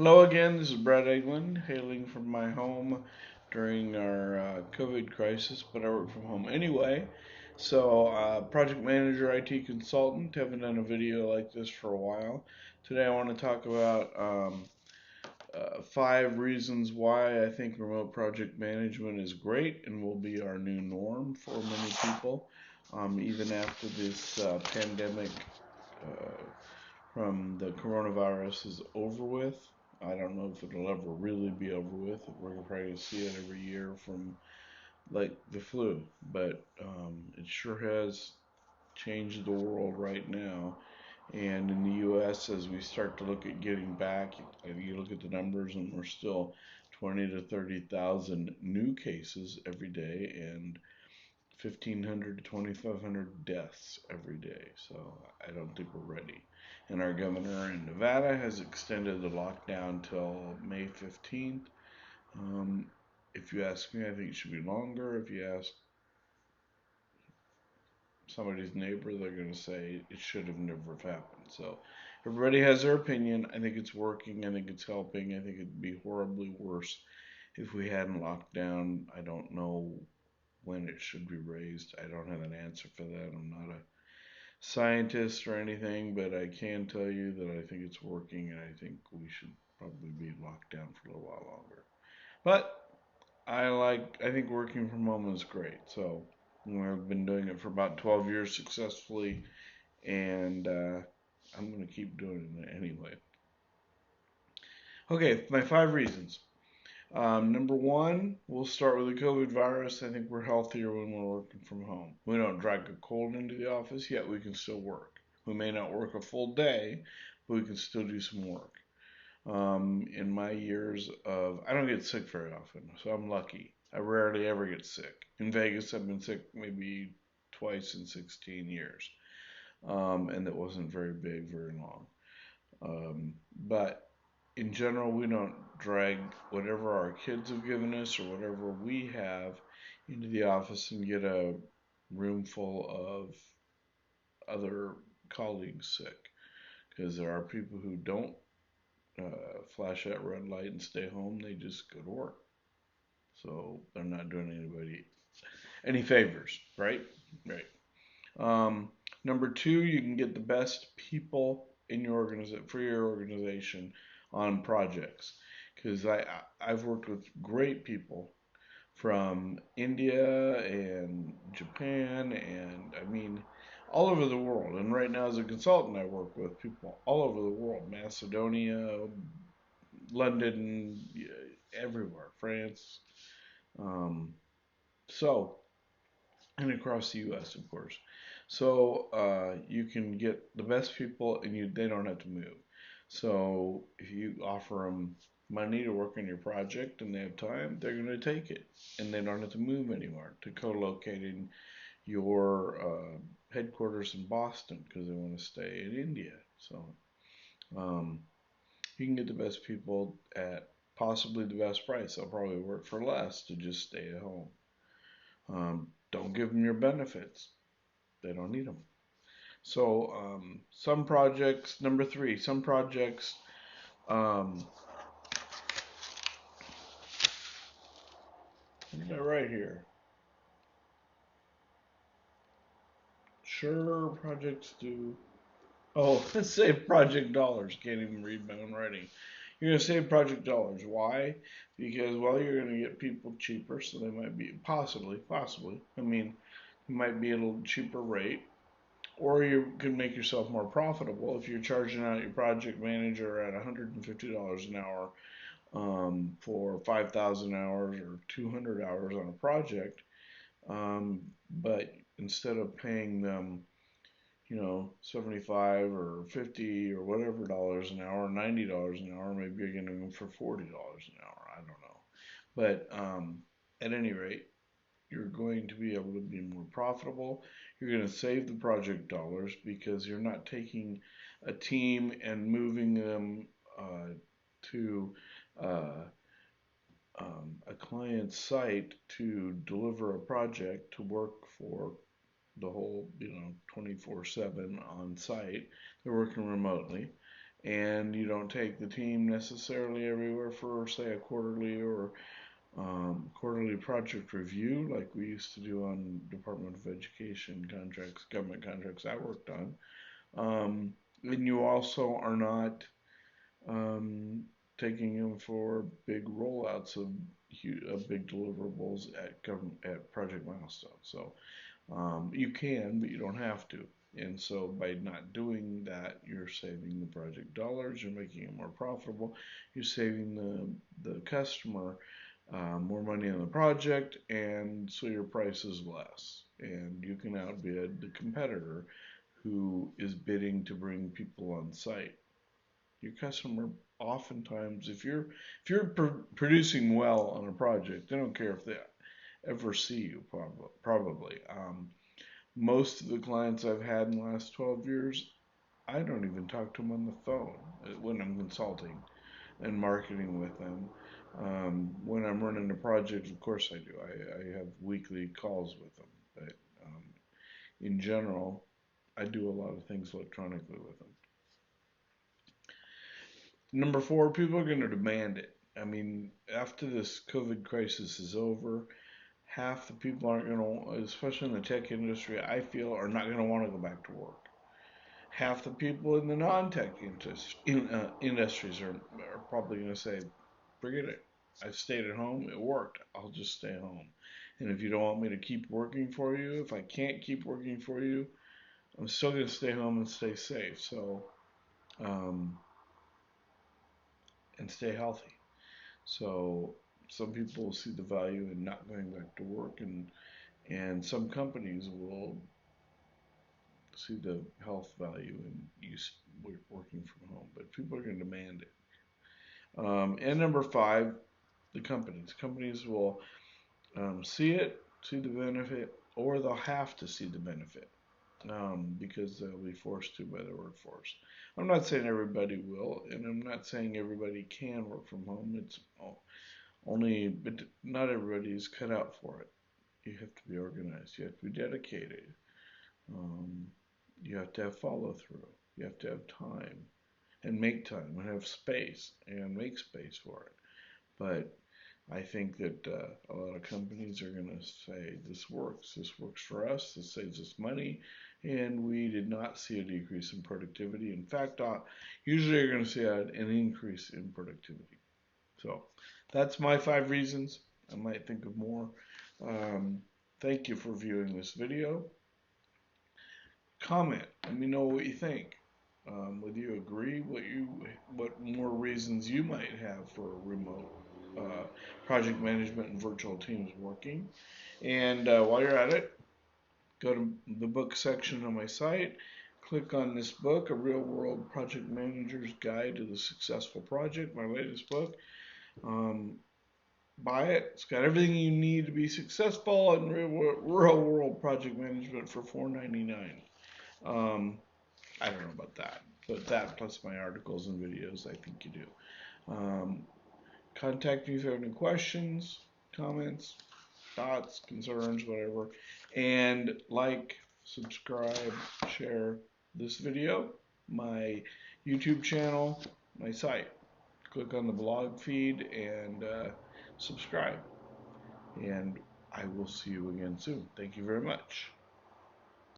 Hello again, this is Brad Eglin, hailing from my home during our COVID crisis, but I work from home anyway. So, project manager, IT consultant, haven't done a video like this for a while. Today I want to talk about 5 reasons why I think remote project management is great and will be our new norm for many people, even after this pandemic uh, from the coronavirus is over with. I don't know if it'll ever really be over with. We're probably going to see it every year from like the flu, but it sure has changed the world right now. And in the U.S., as we start to look at getting back, you look at the numbers, and we're still 20 to 30,000 new cases every day, and 1,500 to 2,500 deaths every day. So I don't think we're ready. And our governor in Nevada has extended the lockdown till May 15th. Um, if you ask me, I think it should be longer. If you ask somebody's neighbor, they're going to say it should have never happened. So everybody has their opinion. I think it's working. I think it's helping. I think it'd be horribly worse if we hadn't locked down. I don't know when it should be raised. I don't have an answer for that. I'm not a scientist or anything, but I can tell you that I think it's working, and I think we should probably be locked down for a little while longer. But I think working from home is great. So I've been doing it for about 12 years successfully, and I'm going to keep doing it anyway. Okay, my 5 reasons. Number one, we'll start with the COVID virus. I think we're healthier when we're working from home. We don't drag a cold into the office, yet we can still work. We may not work a full day, but we can still do some work. In my years of, I don't get sick very often, so I'm lucky. I rarely ever get sick. In Vegas, I've been sick maybe twice in 16 years, and that wasn't very big, very long. But in general, we don't drag whatever our kids have given us or whatever we have into the office and get a room full of other colleagues sick. Because there are people who don't flash that red light and stay home, they just go to work. So they're not doing anybody any favors, right? Right. Um, Number two, you can get the best people in your organization for your organization on projects because I've worked with great people from India and Japan and I mean all over the world. And right now as a consultant, I work with people all over the world, Macedonia, London, everywhere, France. Um, so and across the U.S. of course. So you can get the best people, and they don't have to move. So if you offer them money to work on your project and they have time, they're going to take it, and they don't have to move anywhere to co-locate in your headquarters in Boston because they want to stay in India. So um, you can get the best people at possibly the best price. They'll probably work for less to just stay at home. Don't give them your benefits. They don't need them. So some projects, number three, some projects, um, what did I write here? Sure, projects do. Oh, save project dollars. Can't even read my own writing. You're going to save project dollars. Why? Because, well, you're going to get people cheaper, so they might be, possibly. I mean, it might be a little cheaper rate. Or you can make yourself more profitable if you're charging out your project manager at $150 an hour for 5,000 hours or 200 hours on a project. But instead of paying them, 75 or 50 or whatever dollars an hour, $90 an hour, maybe you're getting them for $40 an hour. I don't know. But at any rate, you're going to be able to be more profitable. You're going to save the project dollars because you're not taking a team and moving them to uh, a client's site to deliver a project to work for the whole, 24/7 on site. They're working remotely. and you don't take the team necessarily everywhere for, say, a quarterly or quarterly project review like we used to do on Department of Education contracts, government contracts I worked on. And you also are not um, taking them for big rollouts of big deliverables at project milestones. So you can, but you don't have to. And so by not doing that, you're saving the project dollars, you're making it more profitable, you're saving the customer more money on the project, and so your price is less. And you can outbid the competitor who is bidding to bring people on site. Your customer oftentimes, if you're producing well on a project, they don't care if they ever see you, probably. Most of the clients I've had in the last 12 years, I don't even talk to them on the phone when I'm consulting and marketing with them. When I'm running a project, of course I do. I have weekly calls with them, but in general, I do a lot of things electronically with them. Number four, people are going to demand it. I mean, after this COVID crisis is over, half the people aren't going to, especially in the tech industry, I feel, are not going to want to go back to work. Half the people in the non-tech industries are probably going to say, forget it. I stayed at home. It worked. I'll just stay home. And if you don't want me to keep working for you, if I can't keep working for you, I'm still going to stay home and stay safe. So, um, and stay healthy. So some people see the value in not going back to work, and some companies will see the health value in you working from home. But people are going to demand it. And number five, the companies. Companies will see it, see the benefit, or they'll have to see the benefit because they'll be forced to by the workforce. I'm not saying everybody will, and I'm not saying everybody can work from home. It's only, but not everybody is cut out for it. You have to be organized. You have to be dedicated. Um, you have to have follow through. You have to have time and make time and have space and make space for it. But I think that a lot of companies are going to say, this works. This works for us. This saves us money. And we did not see a decrease in productivity. In fact, usually you're going to see an increase in productivity. So that's my 5 reasons. I might think of more. Thank you for viewing this video. Comment. Let me know what you think. Whether you agree, what more reasons you might have for remote project management and virtual teams working. And while you're at it, go to the book section on my site. Click on this book, A Real World Project Manager's Guide to the Successful Project, my latest book. Buy it. It's got everything you need to be successful in real world project management for $4.99. I don't know about that, but that plus my articles and videos, I think you do. Contact me if you have any questions, comments, thoughts, concerns, whatever. And like, subscribe, share this video, my YouTube channel, my site. Click on the blog feed and subscribe. And I will see you again soon. Thank you very much.